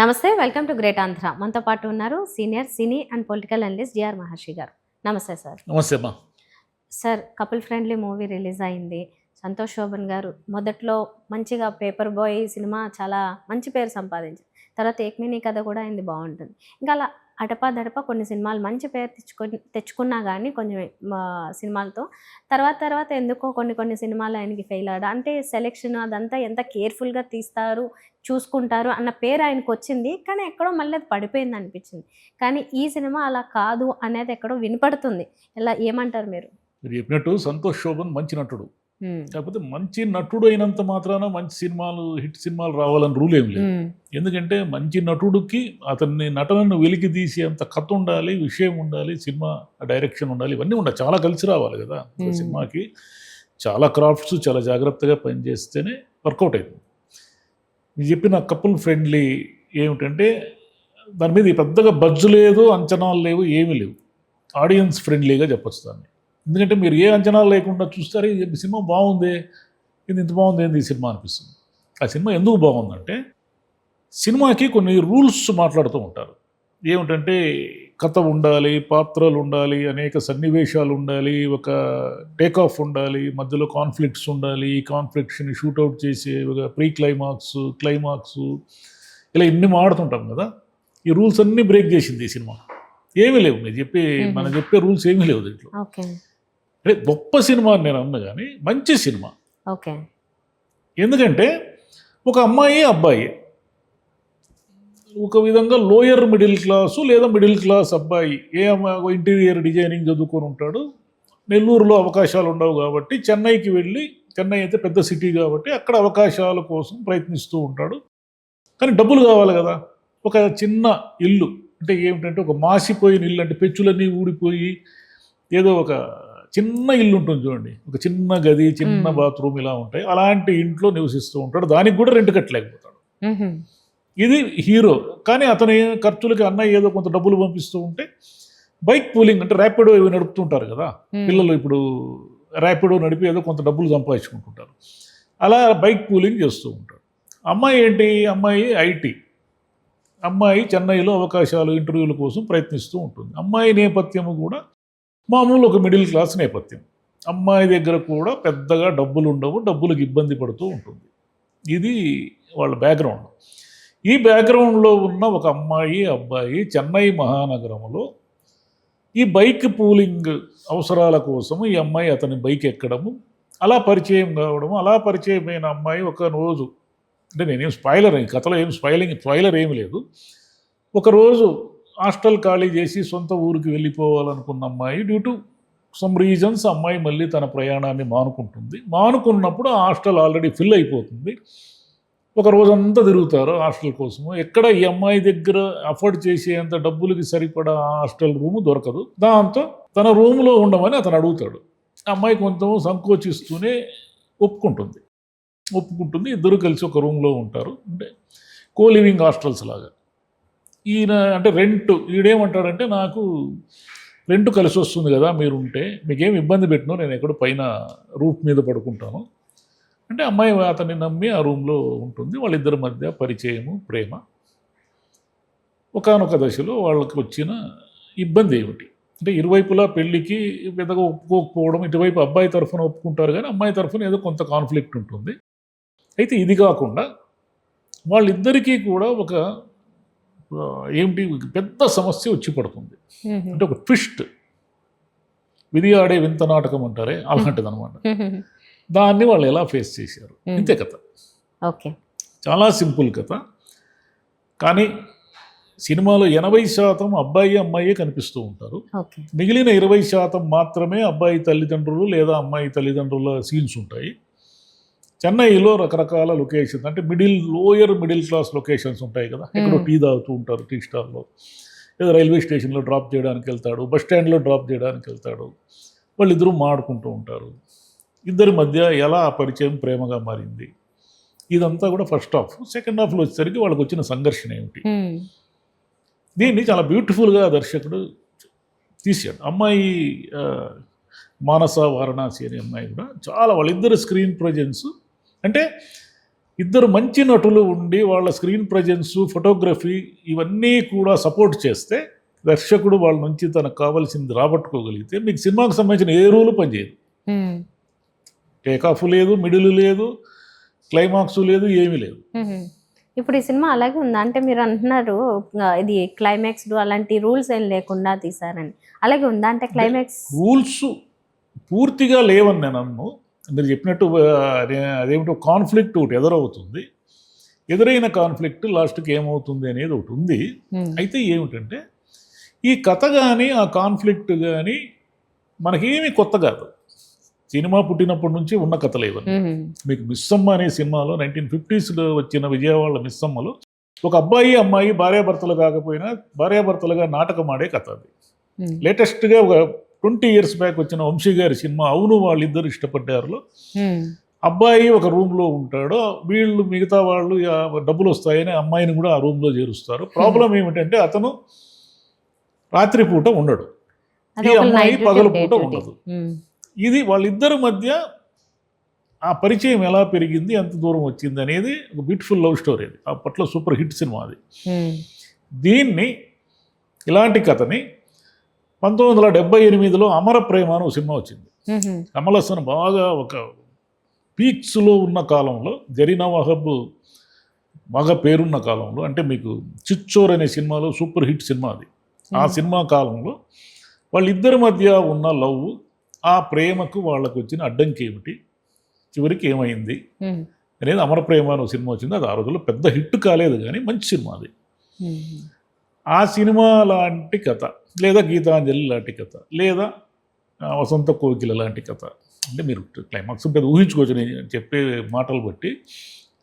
నమస్తే. Welcome to great Andhra. మనతో పాటు ఉన్నారు senior cine and political analyst G R Maharshi గారు. నమస్తే సార్. నమస్తే అమ్మా. Sir, couple friendly movie release అయింది. సంతోష్ శోభన్ గారు మొదట్లో మంచిగా 'పేపర్ బాయ్' సినిమా చాలా మంచి పేరు సంపాదించింది. తర్వాత 'ఏక్మినీ కథ' కూడా అయింది, బాగుంటుంది. ఇంకా అలా అడపా కొన్ని సినిమాలు మంచి పేరు తెచ్చుకున్నా కానీ కొంచెం సినిమాలతో తర్వాత ఎందుకో కొన్ని సినిమాలు ఆయనకి ఫెయిల్ అవ్వడం, అంటే సెలెక్షన్ అదంతా ఎంత కేర్ఫుల్గా తీస్తారు, చూసుకుంటారు అన్న పేరు ఆయనకు వచ్చింది. కానీ ఎక్కడో మళ్ళీ అది పడిపోయింది అనిపించింది. కానీ ఈ సినిమా అలా కాదు అనేది ఎక్కడో వినపడుతుంది. ఎలా, ఏమంటారు మీరు? మీరు చెప్పినట్టు సంతోష్ శోభన్ మంచి నటుడు. కాకపోతే మంచి నటుడు అయినంత మాత్రాన మంచి సినిమాలు, హిట్ సినిమాలు రావాలని రూల్ ఏం లేదు. ఎందుకంటే మంచి నటుడికి అతన్ని నటనను వెలికి తీసేంత కథ ఉండాలి, విషయం ఉండాలి, సినిమా డైరెక్షన్ ఉండాలి, ఇవన్నీ ఉండాలి. చాలా కలిసి రావాలి కదా సినిమాకి. చాలా క్రాఫ్ట్స్ చాలా జాగ్రత్తగా పనిచేస్తేనే వర్కౌట్ అవుతుంది. మీరు చెప్పిన కపుల్ ఫ్రెండ్లీ ఏమిటంటే దాని మీద పెద్దగా బజ్జు లేదు, అంచనాలు లేవు, ఏమీ లేవు. ఆడియన్స్ ఫ్రెండ్లీగా చెప్పచ్చు దాన్ని. ఎందుకంటే మీరు ఏ అంచనాలు లేకుండా చూస్తారు, ఈ సినిమా బాగుంది, ఇది ఇంత బాగుంది, ఏంది ఈ సినిమా అనిపిస్తుంది. ఆ సినిమా ఎందుకు బాగుందంటే సినిమాకి కొన్ని రూల్స్ మాట్లాడుతూ ఉంటారు. ఏమిటంటే కథ ఉండాలి, పాత్రలు ఉండాలి, అనేక సన్నివేశాలు ఉండాలి, ఒక టేక్ ఆఫ్ ఉండాలి, మధ్యలో కాన్ఫ్లిక్ట్స్ ఉండాలి, ఈ కాన్ఫ్లిక్ట్స్ని షూట్అవుట్ చేసే ఒక ప్రీ క్లైమాక్స్ ఇలా ఇన్ని మాడుతుంటాం కదా. ఈ రూల్స్ అన్నీ బ్రేక్ చేసింది ఈ సినిమా. ఏమీ లేవు, మనం చెప్పే రూల్స్ ఏమీ లేవు దీంట్లో. అంటే గొప్ప సినిమా అని నేను అన్నా కానీ మంచి సినిమా. ఎందుకంటే ఒక అమ్మాయి అబ్బాయి ఒక విధంగా లోయర్ మిడిల్ క్లాసు లేదా మిడిల్ క్లాస్ అబ్బాయి, ఇంటీరియర్ డిజైనింగ్ చదువుకొని ఉంటాడు. నెల్లూరులో అవకాశాలు ఉండవు కాబట్టి చెన్నైకి వెళ్ళి, చెన్నై అయితే పెద్ద సిటీ కాబట్టి అక్కడ అవకాశాల కోసం ప్రయత్నిస్తూ ఉంటాడు. కానీ డబ్బులు కావాలి కదా. ఒక చిన్న ఇల్లు అంటే ఏమిటంటే ఒక మాసిపోయిన ఇల్లు, అంటే పెచ్చులన్నీ ఊడిపోయి ఏదో ఒక చిన్న ఇల్లు ఉంటుంది చూడండి, ఒక చిన్న గది, చిన్న బాత్రూమ్ ఇలా ఉంటాయి. అలాంటి ఇంట్లో నివసిస్తూ ఉంటాడు. దానికి కూడా రెంట్ కట్టలేకపోతాడు. ఇది హీరో. కానీ అతని ఖర్చులకి అన్నయ్య ఏదో కొంత డబ్బులు పంపిస్తూ ఉంటే బైక్ పూలింగ్ అంటే ర్యాపిడో ఇవి నడుపుతుంటారు కదా పిల్లలు. ఇప్పుడు ర్యాపిడో నడిపి ఏదో కొంత డబ్బులు సంపాదించుకుంటుంటారు. అలా బైక్ పూలింగ్ చేస్తూ ఉంటాడు. అమ్మాయి ఏంటి, అమ్మాయి ఐటీ అమ్మాయి, చెన్నైలో అవకాశాలు ఇంటర్వ్యూల కోసం ప్రయత్నిస్తూ ఉంటుంది. అమ్మాయి నేపథ్యము కూడా మామూలు ఒక మిడిల్ క్లాస్ నేపథ్యం. అమ్మాయి దగ్గర కూడా పెద్దగా డబ్బులు ఉండవు, డబ్బులకు ఇబ్బంది పడుతూ ఉంటుంది. ఇది వాళ్ళ బ్యాక్గ్రౌండ్. ఈ బ్యాక్గ్రౌండ్లో ఉన్న ఒక అమ్మాయి అబ్బాయి చెన్నై మహానగరంలో ఈ బైక్ పూలింగ్ అవసరాల కోసం ఈ అమ్మాయి అతని బైక్ ఎక్కడము, అలా పరిచయం కావడము. అలా పరిచయమైన అమ్మాయి ఒక రోజు, అంటే నేనేం స్పాయిలర్, ఈ కథలో ఏం స్పాయిలర్ ఏమి లేదు. ఒకరోజు హాస్టల్ ఖాళీ చేసి సొంత ఊరికి వెళ్ళిపోవాలనుకున్న అమ్మాయి డ్యూ టు సమ్ రీజన్స్ అమ్మాయి మళ్ళీ తన ప్రయాణాన్ని మానుకుంటుంది. మానుకున్నప్పుడు ఆ హాస్టల్ ఆల్రెడీ ఫిల్ అయిపోతుంది. ఒక రోజంతా తిరుగుతారు హాస్టల్ కోసము. ఎక్కడ ఈ అమ్మాయి దగ్గర అఫోర్డ్ చేసేంత డబ్బులకి సరిపడా హాస్టల్ రూము దొరకదు. దాంతో తన రూమ్లో ఉండమని అతను అడుగుతాడు. అమ్మాయి కొంచెం సంకోచిస్తూనే ఒప్పుకుంటుంది. ఇద్దరు కలిసి ఒక రూమ్లో ఉంటారు. అంటే కోలివింగ్ హాస్టల్స్ లాగా. ఈయన అంటే ఈడేమంటాడంటే, నాకు రెంట్ కలిసి వస్తుంది కదా మీరుంటే, మీకేం ఇబ్బంది పెట్టినో నేను ఎక్కడో పైన రూఫ్ మీద పడుకుంటాను అంటే అమ్మాయి అతన్ని నమ్మి ఆ రూమ్లో ఉంటుంది. వాళ్ళిద్దరి మధ్య పరిచయము, ప్రేమ. ఒకానొక దశలో వాళ్ళకి వచ్చిన ఇబ్బంది ఏమిటి అంటే, ఇరువైపులా పెళ్ళికి పెద్దగా ఒప్పుకోకపోవడం. ఇటువైపు అబ్బాయి తరఫున ఒప్పుకుంటారు కానీ అమ్మాయి తరఫున ఏదో కొంత కాన్ఫ్లిక్ట్ ఉంటుంది. అయితే ఇది కాకుండా వాళ్ళిద్దరికీ కూడా ఒక ఏమిటి పెద్ద సమస్య వచ్చి పడుతుంది. అంటే ఒక ట్విస్ట్, విధి ఆడే వింత నాటకం అంటారే అలాంటిది అనమాట. దాన్ని వాళ్ళు ఎలా ఫేస్ చేశారు, ఇంతే కథ. చాలా సింపుల్ కథ. కానీ సినిమాలో 80% అబ్బాయి అమ్మాయి కనిపిస్తూ ఉంటారు. మిగిలిన 20% మాత్రమే అబ్బాయి తల్లిదండ్రులు లేదా అమ్మాయి తల్లిదండ్రుల సీన్స్ ఉంటాయి. చెన్నైలో రకరకాల లొకేషన్స్, అంటే లోయర్ మిడిల్ క్లాస్ లొకేషన్స్ ఉంటాయి కదా. ఎక్కడో టీ తాగుతూ ఉంటారు, టీ స్టాల్లో, లేదా రైల్వే స్టేషన్లో డ్రాప్ చేయడానికి వెళ్తాడు, బస్ స్టాండ్లో డ్రాప్ చేయడానికి వెళ్తాడు. వాళ్ళిద్దరూ మాడుకుంటూ ఉంటారు. ఇద్దరి మధ్య ఎలా పరిచయం ప్రేమగా మారింది, ఇదంతా కూడా ఫస్ట్ హాఫ్. సెకండ్ హాఫ్లో వచ్చేసరికి వాళ్ళకి వచ్చిన సంఘర్షణ ఏమిటి, దీన్ని చాలా బ్యూటిఫుల్గా దర్శకుడు తీశాడు. అమ్మాయి మానస వారణాసి అనే అమ్మాయి కూడా చాలా, వాళ్ళిద్దరు స్క్రీన్ ప్రజెన్స్ అంటే ఇద్దరు మంచి నటులు ఉండి వాళ్ళ స్క్రీన్ ప్రజెన్స్, ఫోటోగ్రఫీ ఇవన్నీ కూడా సపోర్ట్ చేస్తే దర్శకుడు వాళ్ళ నుంచి తనకు కావాల్సింది రాబట్టుకోగలిగితే మీకు సినిమాకి సంబంధించిన ఏ రూలు పనిచేయదు. టేక్ ఆఫ్ లేదు, మిడిల్ లేదు, క్లైమాక్స్ లేదు, ఏమీ లేదు. ఇప్పుడు ఈ సినిమా అలాగే ఉందా? అంటే మీరు అంటున్నారు ఇది క్లైమాక్స్ అలాంటి రూల్స్ ఏం లేకుండా తీసారని, అలాగే ఉందా? అంటే క్లైమాక్స్ రూల్స్ పూర్తిగా లేవని నేను అన్ను. మీరు చెప్పినట్టు అదేమిటో కాన్ఫ్లిక్ట్ ఒకటి ఎదురవుతుంది. ఎదురైన కాన్ఫ్లిక్ట్ లాస్ట్కి ఏమవుతుంది అనేది ఒకటి ఉంది. అయితే ఏమిటంటే ఈ కథ కానీ ఆ కాన్ఫ్లిక్ట్ కానీ మనకేమీ కొత్త కాదు. సినిమా పుట్టినప్పటి నుంచి ఉన్న కథలు ఇవన్నీ. మీకు మిస్సమ్మ అనే సినిమాలో 1950s వచ్చిన విజయవాడ మిస్సమ్మలో ఒక అబ్బాయి అమ్మాయి భార్యాభర్తలు కాకపోయినా భార్యాభర్తలుగా నాటకం ఆడే కథ అది. లేటెస్ట్గా ఒక 20 years బ్యాక్ వచ్చిన వంశీ గారి సినిమా అవును వాళ్ళిద్దరు ఇష్టపడ్డారులో అబ్బాయి ఒక రూమ్లో ఉంటాడు, వీళ్ళు మిగతా వాళ్ళు డబ్బులు వస్తాయని అమ్మాయిని కూడా ఆ రూమ్లో చేరుస్తారు. ప్రాబ్లం ఏమిటంటే అతను రాత్రిపూట ఉండడు, ఈ అమ్మాయి పగలపూట ఉండదు. ఇది వాళ్ళిద్దరి మధ్య ఆ పరిచయం ఎలా పెరిగింది, ఎంత దూరం వచ్చింది అనేది ఒక బ్యూటిఫుల్ లవ్ స్టోరీ. అది అప్పట్లో సూపర్ హిట్ సినిమా అది. దీన్ని ఇలాంటి కథని 1978లో అమర ప్రేమ అని ఒక సినిమా వచ్చింది. కమల్ హాసన్ బాగా ఒక పీక్స్లో ఉన్న కాలంలో, జరీనా వహాబ్ బాగా పేరున్న కాలంలో, అంటే మీకు చిచ్చోర్ అనే సినిమాలో సూపర్ హిట్ సినిమా అది. ఆ సినిమా కాలంలో వాళ్ళిద్దరి మధ్య ఉన్న లవ్, ఆ ప్రేమకు వాళ్ళకు వచ్చిన అడ్డంకి ఏమిటి, చివరికి ఏమైంది అనేది అమర ప్రేమ అనే సినిమా వచ్చింది. అది ఆ రోజుల్లో పెద్ద హిట్ కాలేదు కానీ మంచి సినిమా అది. ఆ సినిమా లాంటి కథ, లేదా గీతాంజలి లాంటి కథ, లేదా వసంత కోకిల లాంటి కథ, అంటే మీరు క్లైమాక్స్ పెద్ద ఊహించుకోవచ్చు నేను చెప్పే మాటలు బట్టి.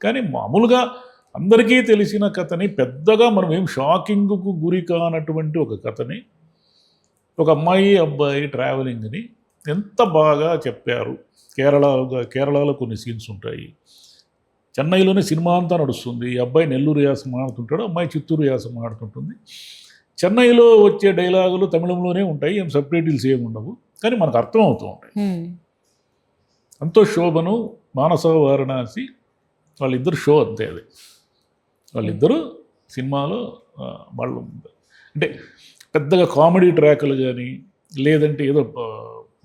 కానీ మామూలుగా అందరికీ తెలిసిన కథని, పెద్దగా మనం ఏం షాకింగ్కు గురి కానటువంటి ఒక కథని, ఒక అమ్మాయి అబ్బాయి ట్రావెలింగ్ని ఎంత బాగా చెప్పారు. కేరళలో కొన్ని సీన్స్ ఉంటాయి. చెన్నైలోనే సినిమా అంతా నడుస్తుంది. ఈ అబ్బాయి నెల్లూరు యాస మాడుతుంటాడు, అమ్మాయి చిత్తూరు యాస మాడుతుంటుంది. చెన్నైలో వచ్చే డైలాగులు తమిళంలోనే ఉంటాయి, ఏం సబ్ టైటిల్స్ ఏమి ఉండవు, కానీ మనకు అర్థం అవుతూ ఉంటాయి. సంతోష్ శోభను, మానస వారణాసి వాళ్ళిద్దరు షో అంతే. అది వాళ్ళిద్దరూ సినిమాలో వాళ్ళు అంటే పెద్దగా కామెడీ ట్రాకులు కానీ, లేదంటే ఏదో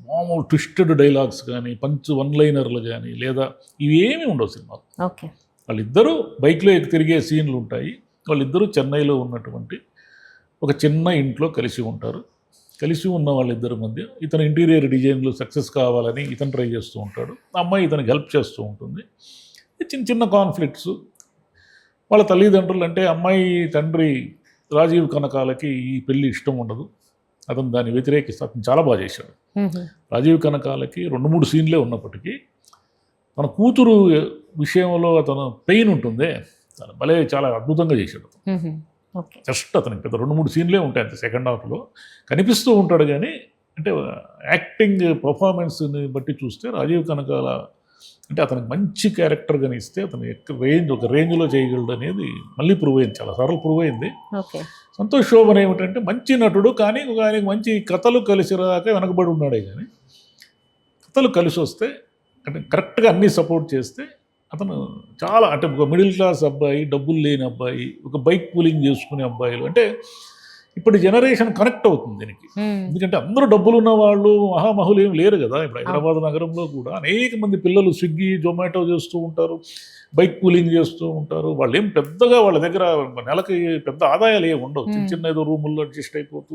మామూలు ట్విస్టెడ్ డైలాగ్స్ కానీ, వన్ లైనర్లు కానీ, లేదా ఇవేమీ ఉండవు సినిమాలు. ఓకే. వాళ్ళిద్దరూ బైక్లో తిరిగే సీన్లు ఉంటాయి. వాళ్ళిద్దరూ చెన్నైలో ఉన్నటువంటి ఒక చిన్న ఇంట్లో కలిసి ఉంటారు. కలిసి ఉన్న వాళ్ళిద్దరి మధ్య ఇతను ఇంటీరియర్ డిజైన్లు సక్సెస్ కావాలని ఇతను ట్రై చేస్తూ ఉంటాడు, అమ్మాయి ఇతనికి హెల్ప్ చేస్తూ ఉంటుంది. చిన్న చిన్న కాన్ఫ్లిక్ట్స్. వాళ్ళ తల్లిదండ్రులు అంటే అమ్మాయి తండ్రి రాజీవ్ కనకాలకి ఈ పెళ్ళి ఇష్టం ఉండదు, అతను దాన్ని వ్యతిరేకిస్తే అతను చాలా బాగా చేశాడు. రాజీవ్ కనకాలకి 2-3 సీన్లే ఉన్నప్పటికీ తన కూతురు విషయంలో అతను పెయిన్ ఉంటుందే, తను భలే చాలా అద్భుతంగా చేశాడు. జస్ట్ అతనికి పెద్ద 2-3 సీన్లే ఉంటాయి అంతే, సెకండ్ హాఫ్లో కనిపిస్తూ ఉంటాడు. కానీ అంటే యాక్టింగ్ పర్ఫార్మెన్స్ని బట్టి చూస్తే రాజీవ్ కనకాల అంటే అతనికి మంచి క్యారెక్టర్ కానీ ఇస్తే అతను ఒక రేంజ్లో చేయగలడు అనేది మళ్ళీ ప్రూవ్ అయింది, చాలాసార్లు ప్రూవ్ అయింది. సంతోష్ శోభన్ ఏమిటంటే మంచి నటుడు, కానీ ఆయనకి మంచి కథలు కలిసి రాక వెనకబడి ఉన్నాడే. కానీ కథలు కలిసి వస్తే అంటే కరెక్ట్గా అన్నీ సపోర్ట్ చేస్తే అతను చాలా అంటే ఒక మిడిల్ క్లాస్ అబ్బాయి, డబ్బులు లేని అబ్బాయి, ఒక బైక్ పూలింగ్ చేసుకునే అబ్బాయిలు అంటే ఇప్పుడు జనరేషన్ కనెక్ట్ అవుతుంది దీనికి. ఎందుకంటే అందరూ డబ్బులు ఉన్న వాళ్ళు మహామహులు ఏం లేరు కదా. ఇప్పుడు హైదరాబాద్ నగరంలో కూడా అనేక మంది పిల్లలు స్విగ్గీ, జొమాటో చేస్తూ ఉంటారు, బైక్ పూలింగ్ చేస్తూ ఉంటారు. వాళ్ళు ఏం పెద్దగా వాళ్ళ దగ్గర నెలకి పెద్ద ఆదాయాలు ఏమి ఉండవు. చిన్న చిన్న ఏదో రూముల్లో అడ్జస్ట్ అయిపోతూ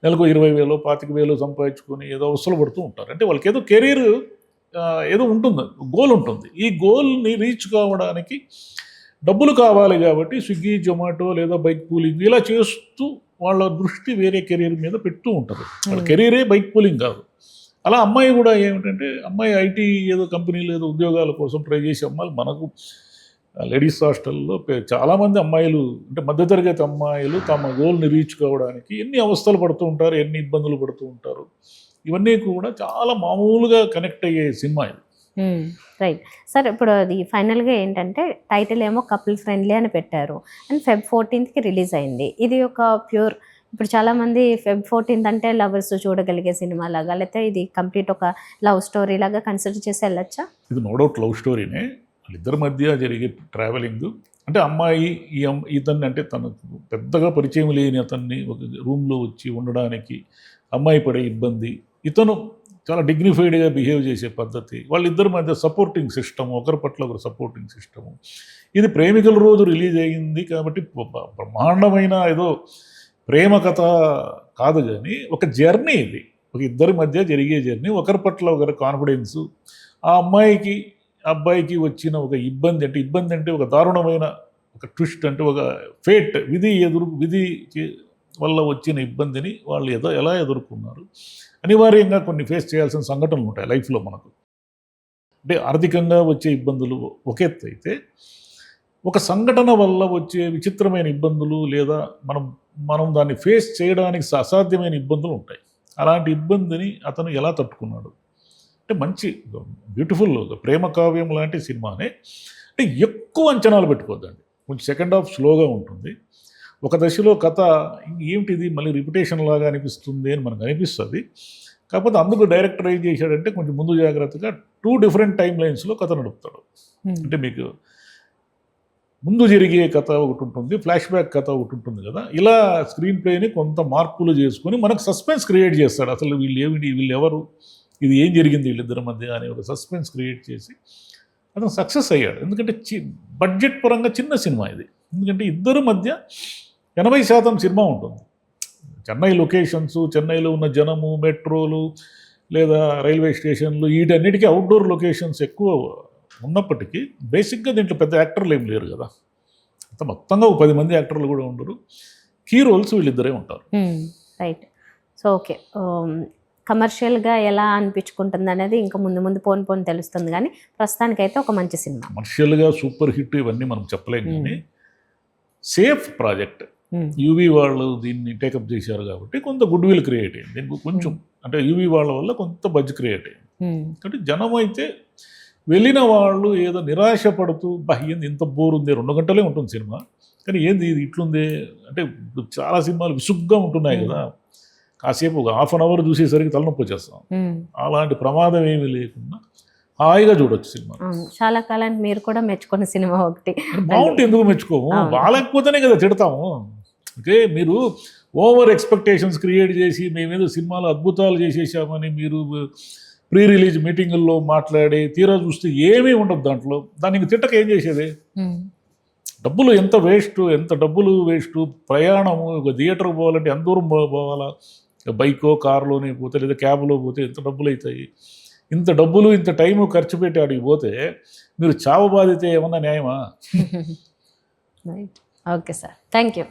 నెలకు 20,000, 25,000 సంపాదించుకొని ఏదో అవసరం పడుతూ ఉంటారు. అంటే వాళ్ళకి ఏదో కెరీర్ ఏదో ఉంటుంది, గోల్ ఉంటుంది. ఈ గోల్ని రీచ్ కావడానికి డబ్బులు కావాలి కాబట్టి స్విగ్గీ, జొమాటో లేదా బైక్ పూలింగ్ ఇలా చేస్తూ వాళ్ళ దృష్టి వేరే కెరీర్ మీద పెడుతూ ఉంటారు. వాళ్ళ కెరీరే బైక్ పూలింగ్ కాదు. అలా అమ్మాయి కూడా ఏమిటంటే అమ్మాయి ఐటీ ఏదో కంపెనీలు ఏదో ఉద్యోగాల కోసం ట్రై చేసే అమ్మాయిలు మనకు లేడీస్ హాస్టల్లో చాలామంది అమ్మాయిలు అంటే మధ్యతరగతి అమ్మాయిలు తమ గోల్ని రీచ్ కావడానికి ఎన్ని అవస్థలు పడుతూ ఉంటారు, ఎన్ని ఇబ్బందులు పడుతూ ఉంటారు. ఇవన్నీ కూడా చాలా మామూలుగా కనెక్ట్ అయ్యే సినిమా ఇది. Right sir. ఇప్పుడు అది ఫైనల్గా ఏంటంటే టైటిల్ ఏమో కపుల్ ఫ్రెండ్లీ అని పెట్టారు అండ్ Feb 14th రిలీజ్ అయింది. ఇది ఒక ప్యూర్ ఇప్పుడు చాలామంది Feb 14th అంటే లవర్స్ చూడగలిగే సినిమా లాగా, లేకపోతే ఇది కంప్లీట్ ఒక లవ్ స్టోరీ లాగా కన్సిడర్ చేసి వెళ్ళొచ్చా? ఇది నో డౌట్ లవ్ స్టోరీనే. వాళ్ళిద్దరి మధ్య జరిగే ట్రావెలింగ్ అంటే అమ్మాయి ఇతన్ని అంటే తనకు పెద్దగా పరిచయం లేని అతన్ని ఒక రూమ్లో వచ్చి ఉండడానికి అమ్మాయి పడే ఇబ్బంది, ఇతను చాలా డిగ్నిఫైడ్గా బిహేవ్ చేసే పద్ధతి, వాళ్ళిద్దరి మధ్య సపోర్టింగ్ సిస్టమ్, ఒకరి పట్ల ఒకరు సపోర్టింగ్ సిస్టము. ఇది ప్రేమికుల రోజు రిలీజ్ అయ్యింది కాబట్టి బ్రహ్మాండమైన ఏదో ప్రేమ కథ కాదు, కానీ ఒక జర్నీ ఇది, ఒక ఇద్దరి మధ్య జరిగే జర్నీ, ఒకరి పట్ల ఒకరి కాన్ఫిడెన్సు, ఆ అమ్మాయికి అబ్బాయికి వచ్చిన ఒక ఇబ్బంది అంటే ఒక దారుణమైన ఒక ట్విస్ట్, అంటే ఒక ఫేట్, విధి వల్ల వచ్చిన ఇబ్బందిని వాళ్ళు ఎలా ఎదుర్కొన్నారు. అనివార్యంగా కొన్ని ఫేస్ చేయాల్సిన సంఘటనలు ఉంటాయి లైఫ్లో మనకు. అంటే ఆర్థికంగా వచ్చే ఇబ్బందులు ఒక ఎత్తు అయితే, ఒక సంఘటన వల్ల వచ్చే విచిత్రమైన ఇబ్బందులు లేదా మనం దాన్ని ఫేస్ చేయడానికి అసాధ్యమైన ఇబ్బందులు ఉంటాయి. అలాంటి ఇబ్బందిని అతను ఎలా తట్టుకున్నాడు అంటే మంచి బ్యూటిఫుల్ ప్రేమ కావ్యం లాంటి సినిమానే. అంటే ఎక్కువ అంచనాలు పెట్టుకోవద్దండి, కొంచెం సెకండ్ హాఫ్ స్లోగా ఉంటుంది. ఒక దశలో కథ ఏమిటిది మళ్ళీ రిపిటేషన్ లాగా అనిపిస్తుంది అని మనకు అనిపిస్తుంది. కాకపోతే అందుకు డైరెక్టర్ ఏం చేశాడంటే కొంచెం ముందు జాగ్రత్తగా 2 డిఫరెంట్ టైం లైన్స్లో కథ నడుపుతాడు. అంటే మీకు ముందు జరిగే కథ ఒకటి ఉంటుంది, ఫ్లాష్ బ్యాక్ కథ ఒకటి ఉంటుంది కదా. ఇలా స్క్రీన్ ప్లేని కొంత మార్పులు చేసుకొని మనకు సస్పెన్స్ క్రియేట్ చేస్తాడు. అసలు వీళ్ళు ఎవరు, ఇది ఏం జరిగింది వీళ్ళిద్దరి మధ్య అనే ఒక సస్పెన్స్ క్రియేట్ చేసి అతను సక్సెస్ అయ్యాడు. ఎందుకంటే బడ్జెట్ పరంగా చిన్న సినిమా ఇది. ఎందుకంటే ఇద్దరి మధ్య 80% సినిమా ఉంటుంది. చెన్నై లొకేషన్స్, చెన్నైలో ఉన్న జనము, మెట్రోలు లేదా రైల్వే స్టేషన్లు, వీటన్నిటికీ అవుట్డోర్ లొకేషన్స్ ఎక్కువ ఉన్నప్పటికీ బేసిక్గా దీంట్లో పెద్ద యాక్టర్లు ఏం లేరు కదా. అంత మొత్తంగా ఒక 10 మంది యాక్టర్లు కూడా ఉండరు. కీ రోల్స్ వీళ్ళిద్దరే ఉంటారు. రైట్. సో ఓకే, కమర్షియల్గా ఎలా అనిపించుకుంటుంది అనేది ఇంకా ముందు పోను తెలుస్తుంది, కానీ ప్రస్తుతానికైతే ఒక మంచి సినిమా. కమర్షియల్గా సూపర్ హిట్ ఇవన్నీ మనం చెప్పలేము, కానీ సేఫ్ ప్రాజెక్ట్. యూవీ వాళ్ళు దీన్ని టేకప్ చేశారు కాబట్టి కొంత గుడ్ విల్ క్రియేట్ అయింది దీనికి. కొంచెం అంటే యూవీ వాళ్ళ వల్ల కొంత బజ్ క్రియేట్ అయింది. కాబట్టి జనం అయితే వెళ్ళిన వాళ్ళు ఏదో నిరాశ పడుతూ ఏంది ఇంత బోర్ ఉంది, 2 గంటలే ఉంటుంది సినిమా, కానీ ఏంది ఇది ఇట్లుంది అంటే చాలా సినిమాలు విసుగ్గా ఉంటున్నాయి కదా, కాసేపు ఒక హాఫ్ అన్ అవర్ చూసేసరికి తలనొప్పి వచ్చేస్తాం. అలాంటి ప్రమాదం ఏమీ లేకుండా హాయిగా చూడొచ్చు సినిమా. చాలా కాలానికి మీరు కూడా మెచ్చుకున్న సినిమా ఒకటి. బాగుంటే ఎందుకు మెచ్చుకోము, బాగాలేకపోతేనే కదా తిడతాము. అంటే మీరు ఓవర్ ఎక్స్పెక్టేషన్స్ క్రియేట్ చేసి మేమేదో సినిమాలో అద్భుతాలు చేసేసామని మీరు ప్రీ రిలీజ్ మీటింగుల్లో మాట్లాడి తీరా చూస్తే ఏమీ ఉండదు దాంట్లో. దానికి తిట్టక ఏం చేసేది? డబ్బులు ఎంత డబ్బులు వేస్ట్. ప్రయాణము ఒక థియేటర్కి పోవాలంటే ఎంత దూరం పోవాలా, బైకో కార్లోనే పోతే లేదా క్యాబ్లో పోతే ఎంత డబ్బులు అవుతాయి. ఇంత డబ్బులు ఇంత టైము ఖర్చు పెట్టి ఆడికి పోతే మీరు చావు బాధితే ఏమన్నా న్యాయమా? Okay sir, thank you.